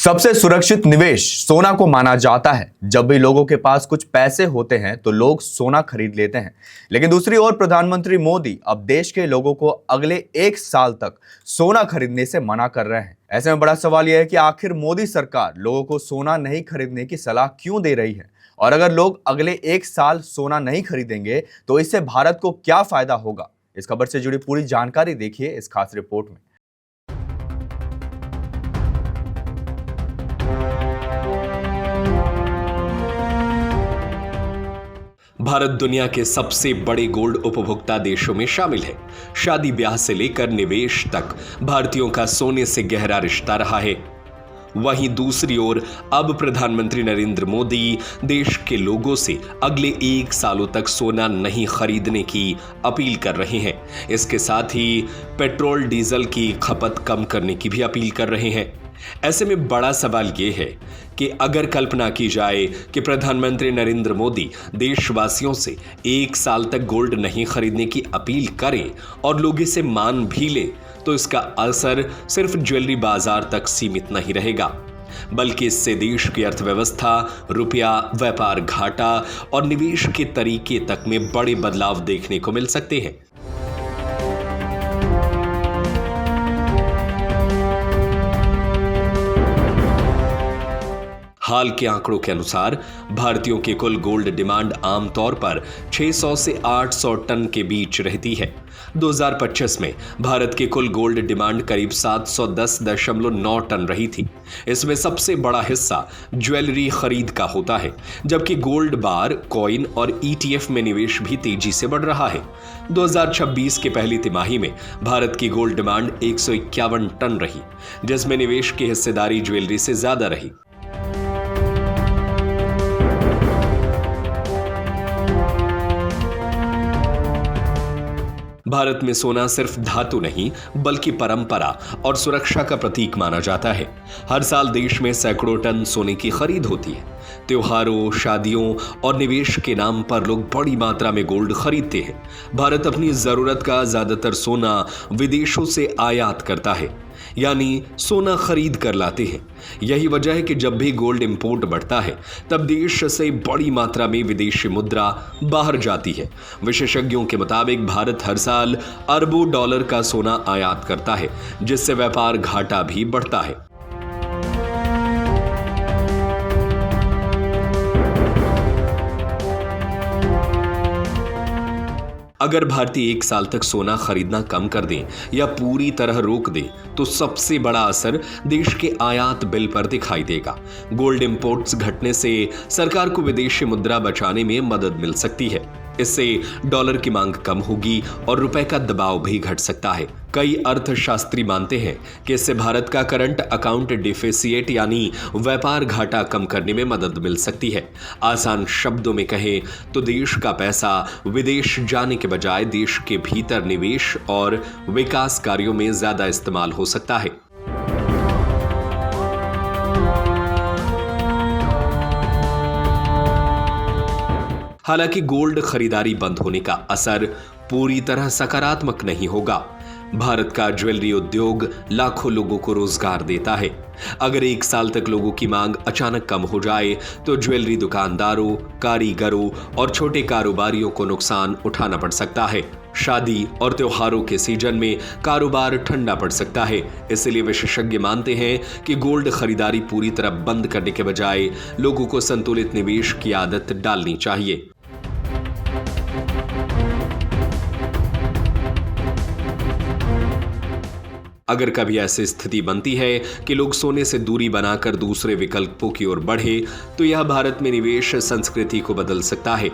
सबसे सुरक्षित निवेश सोना को माना जाता है। जब भी लोगों के पास कुछ पैसे होते हैं तो लोग सोना खरीद लेते हैं। लेकिन दूसरी ओर प्रधानमंत्री मोदी अब देश के लोगों को अगले 1 साल तक सोना खरीदने से मना कर रहे हैं। ऐसे में बड़ा सवाल यह है कि आखिर मोदी सरकार लोगों को सोना नहीं खरीदने की सलाह क्यों दे रही है, और अगर लोग अगले 1 साल सोना नहीं खरीदेंगे तो इससे भारत को क्या फायदा होगा। इस खबर से जुड़ी पूरी जानकारी देखिए इस खास रिपोर्ट में। भारत दुनिया के सबसे बड़े गोल्ड उपभोक्ता देशों में शामिल है। शादी ब्याह से लेकर निवेश तक भारतीयों का सोने से गहरा रिश्ता रहा है। वहीं दूसरी ओर अब प्रधानमंत्री नरेंद्र मोदी देश के लोगों से अगले 1 सालों तक सोना नहीं खरीदने की अपील कर रहे हैं। इसके साथ ही पेट्रोल डीजल की खपत कम करने की भी अपील कर रहे हैं। ऐसे में बड़ा सवाल यह है कि अगर कल्पना की जाए कि प्रधानमंत्री नरेंद्र मोदी देशवासियों से 1 साल तक गोल्ड नहीं खरीदने की अपील करें और लोग इसे मान भी ले, तो इसका असर सिर्फ ज्वेलरी बाजार तक सीमित नहीं रहेगा, बल्कि इससे देश की अर्थव्यवस्था, रुपया, व्यापार घाटा और निवेश के तरीके तक में बड़े बदलाव देखने को मिल सकते हैं। हाल के आंकड़ों के अनुसार भारतीयों की कुल गोल्ड डिमांड आमतौर पर 600 से 800 टन के बीच रहती है। 2025 में भारत की कुल गोल्ड डिमांड करीब 710.9 टन रही थी। इसमें सबसे बड़ा हिस्सा ज्वेलरी खरीद का होता है, जबकि गोल्ड बार, कॉइन और ETF में निवेश भी तेजी से बढ़ रहा है। 2026 के पहली तिमाही में भारत की गोल्ड डिमांड 151 टन रही, जिसमें निवेश की हिस्सेदारी ज्वेलरी से ज्यादा रही। भारत में सोना सिर्फ धातु नहीं बल्कि परंपरा और सुरक्षा का प्रतीक माना जाता है। हर साल देश में सैकड़ों टन सोने की खरीद होती है। त्योहारों, शादियों और निवेश के नाम पर लोग बड़ी मात्रा में गोल्ड खरीदते हैं। भारत अपनी जरूरत का ज्यादातर सोना विदेशों से आयात करता है, यानी सोना खरीद कर लाते हैं। यही वजह है कि जब भी गोल्ड इंपोर्ट बढ़ता है तब देश से बड़ी मात्रा में विदेशी मुद्रा बाहर जाती है। विशेषज्ञों के मुताबिक भारत हर साल अरबों डॉलर का सोना आयात करता है, जिससे व्यापार घाटा भी बढ़ता है। अगर भारतीय 1 साल तक सोना खरीदना कम कर दें या पूरी तरह रोक दें तो सबसे बड़ा असर देश के आयात बिल पर दिखाई देगा। गोल्ड इंपोर्ट्स घटने से सरकार को विदेशी मुद्रा बचाने में मदद मिल सकती है। इससे डॉलर की मांग कम होगी और रुपए का दबाव भी घट सकता है। कई अर्थशास्त्री मानते हैं कि इससे भारत का करंट अकाउंट डिफिसिट यानी व्यापार घाटा कम करने में मदद मिल सकती है। आसान शब्दों में कहें तो देश का पैसा विदेश जाने के बजाय देश के भीतर निवेश और विकास कार्यों में ज्यादा इस्तेमाल हो सकता है। हालांकि गोल्ड खरीदारी बंद होने का असर पूरी तरह सकारात्मक नहीं होगा। भारत का ज्वेलरी उद्योग लाखों लोगों को रोजगार देता है। अगर 1 साल तक लोगों की मांग अचानक कम हो जाए तो ज्वेलरी दुकानदारों, कारीगरों और छोटे कारोबारियों को नुकसान उठाना पड़ सकता है। शादी और त्योहारों के सीजन में कारोबार ठंडा पड़ सकता है। इसलिए विशेषज्ञ मानते हैं कि गोल्ड खरीदारी पूरी तरह बंद करने के बजाय लोगों को संतुलित निवेश की आदत डालनी चाहिए। अगर कभी ऐसी स्थिति बनती है कि लोग सोने से दूरी बनाकर दूसरे विकल्पों की ओर बढ़े तो यह भारत में निवेश संस्कृति को बदल सकता है।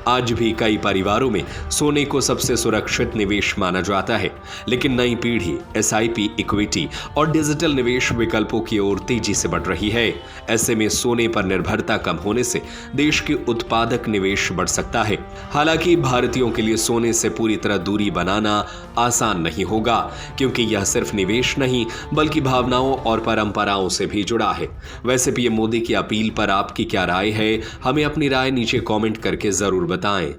आज भी कई परिवारों में सोने को सबसे सुरक्षित निवेश माना जाता है, लेकिन नई पीढ़ी SIP, इक्विटी और डिजिटल निवेश विकल्पों की ओर तेजी से बढ़ रही है। ऐसे में सोने पर निर्भरता कम होने से देश के उत्पादक निवेश बढ़ सकता है। हालांकि भारतीयों के लिए सोने से पूरी तरह दूरी बनाना आसान नहीं होगा, क्योंकि यह सिर्फ निवेश नहीं बल्कि भावनाओं और परंपराओं से भी जुड़ा है। वैसे पीएम मोदी की अपील पर आपकी क्या राय है? हमें अपनी राय नीचे कमेंट करके जरूर बताएं।